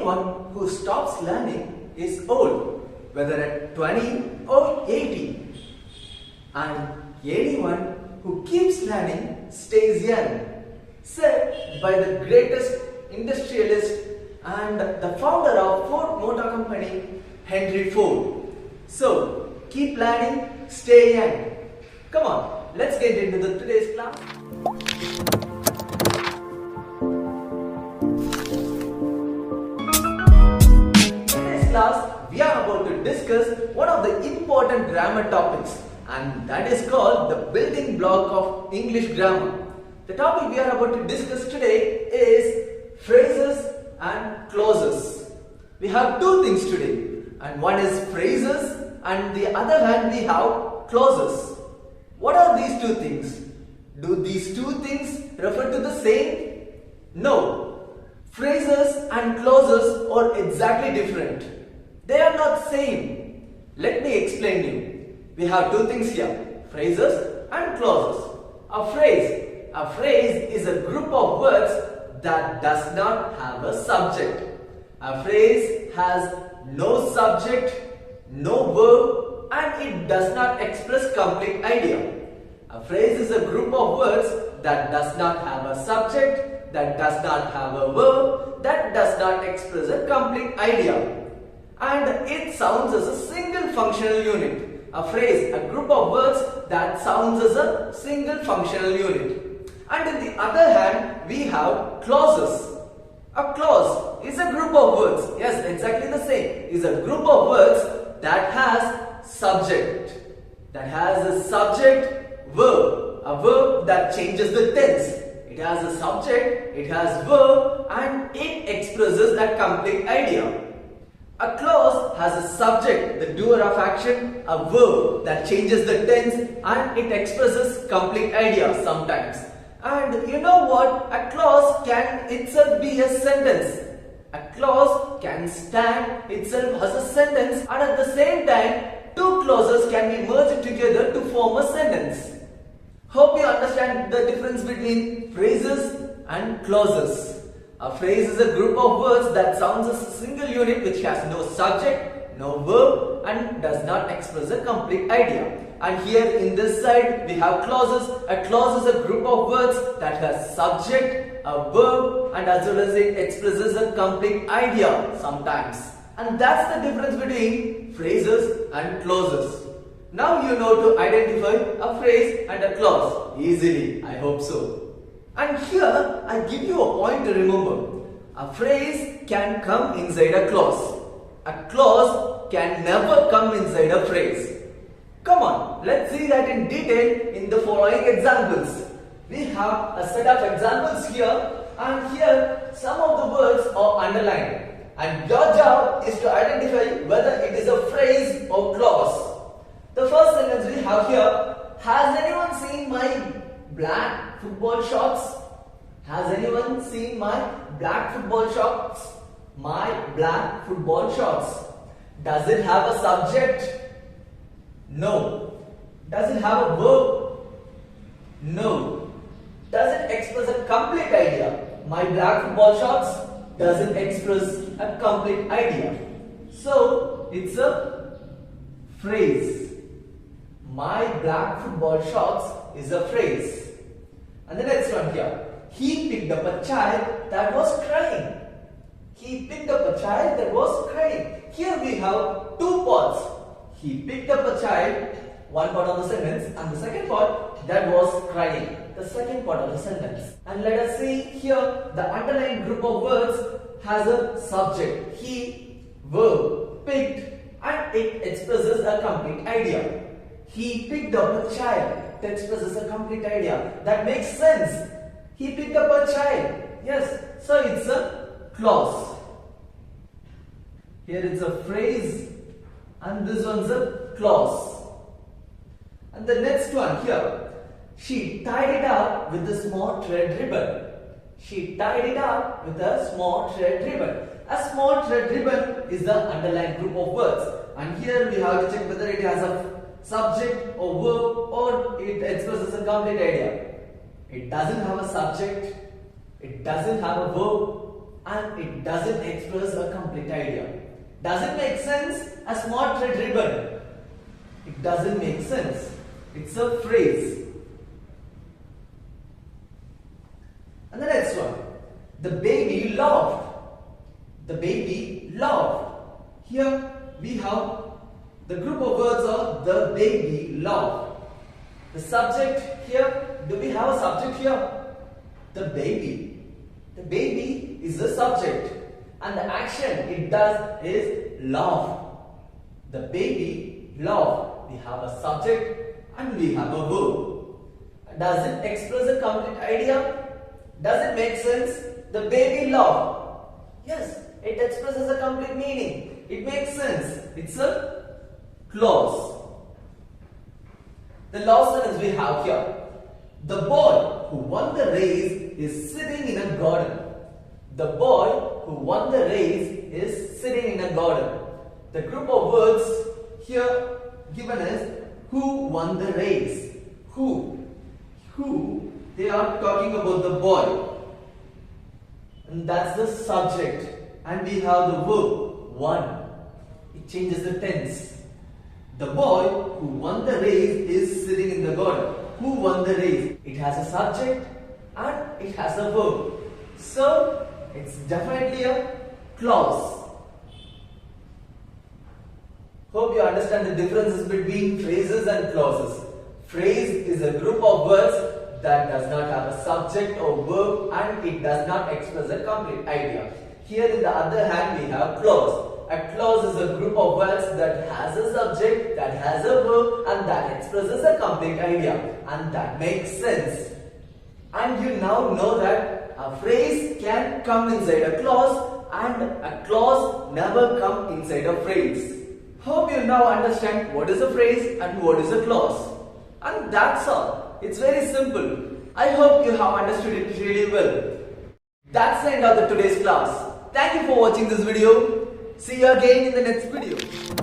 anyone who stops learning is old, whether at 20 or 80. And anyone who keeps learning stays young, said by the greatest industrialist and the founder of Ford Motor Company, Henry Ford. So, keep learning, stay young. Come on, let's get into today's class. Class, we are about to discuss one of the important grammar topics, and that is called the building block of English grammar. The topic we are about to discuss today is phrases and clauses. We have two things today, and one is phrases and the other hand we have clauses. What are these two things? Do these two things refer to the same? No. Phrases and clauses are exactly different. They are not same. Let me explain you. We have two things here, phrases and clauses. A phrase is a group of words that does not have a subject. A phrase has no subject, no verb, and it does not express complete idea. A phrase is a group of words that does not have a subject, that does not have a verb, that does not express a complete idea. And it sounds as a single functional unit. A phrase, a group of words that sounds as a single functional unit. And on the other hand, we have clauses. A clause is a group of words. Yes, exactly the same. Is a group of words that has subject. That has a subject, verb. A verb that changes the tense. It has a subject, it has verb, and it expresses a complete idea. A clause has a subject, the doer of action, a verb that changes the tense, and it expresses complete idea sometimes. And you know what? A clause can itself be a sentence. A clause can stand itself as a sentence, and at the same time, two clauses can be merged together to form a sentence. Hope you understand the difference between phrases and clauses. A phrase is a group of words that sounds as a single unit which has no subject, no verb, and does not express a complete idea. And here in this side we have clauses. A clause is a group of words that has subject, a verb, and as well as it expresses a complete idea sometimes. And that's the difference between phrases and clauses. Now you know to identify a phrase and a clause easily, I hope so. And here I give you a point to remember. A phrase can come inside a clause. A clause can never come inside a phrase. Come on, let's see that in detail in the following examples. We have a set of examples here, and here some of the words are underlined. And your job is to identify whether it is a phrase or clause. The first sentence we have here, has anyone seen my black football shorts? Has anyone seen my black football shorts? My black football shorts. Does it have a subject? No. Does it have a verb? No. Does it express a complete idea? My black football shorts doesn't express a complete idea. So, it's a phrase. My black football shorts is a phrase. And the next one here. He picked up a child that was crying. He picked up a child that was crying. Here we have two parts. He picked up a child, one part of the sentence, and the second part that was crying. The second part of the sentence. And let us see here the underlined group of words has a subject. He, verb, picked, and it expresses a complete idea. He picked up a child. That expresses a complete idea. That makes sense. He picked up a child. Yes. So it's a clause. Here it's a phrase and this one's a clause. And the next one here. She tied it up with a small thread ribbon. She tied it up with a small thread ribbon. A small thread ribbon is the underlined group of words. And here we have to check whether it has a subject or verb or it expresses a complete idea. It doesn't have a subject, it doesn't have a verb, and it doesn't express a complete idea. Does it make sense? A smart red ribbon. It doesn't make sense. It's a phrase. And the next one. The baby laughed. The baby laughed. Here we have the group of words are the baby laughed. The subject here, do we have a subject here? The baby. The baby is the subject. And the action it does is laugh. The baby laughed. We have a subject and we have a verb. Does it express a complete idea? Does it make sense? The baby laughed. Yes, it expresses a complete meaning. It makes sense. It's a clause. The last sentence we have here. The boy who won the race is sitting in a garden. The boy who won the race is sitting in a garden. The group of words here given is who won the race. Who? They are talking about the boy. And that's the subject. And we have the verb won. It changes the tense. The boy who won the race is sitting in the garden. Who won the race? It has a subject and it has a verb. So, it's definitely a clause. Hope you understand the differences between phrases and clauses. Phrase is a group of words that does not have a subject or verb and it does not express a complete idea. Here in the other hand we have clause. A clause is a group of words that has a subject, that has a verb and that expresses a complete idea. And that makes sense. And you now know that a phrase can come inside a clause and a clause never come inside a phrase. Hope you now understand what is a phrase and what is a clause. And that's all. It's very simple. I hope you have understood it really well. That's the end of today's class. Thank you for watching this video. See you again in the next video.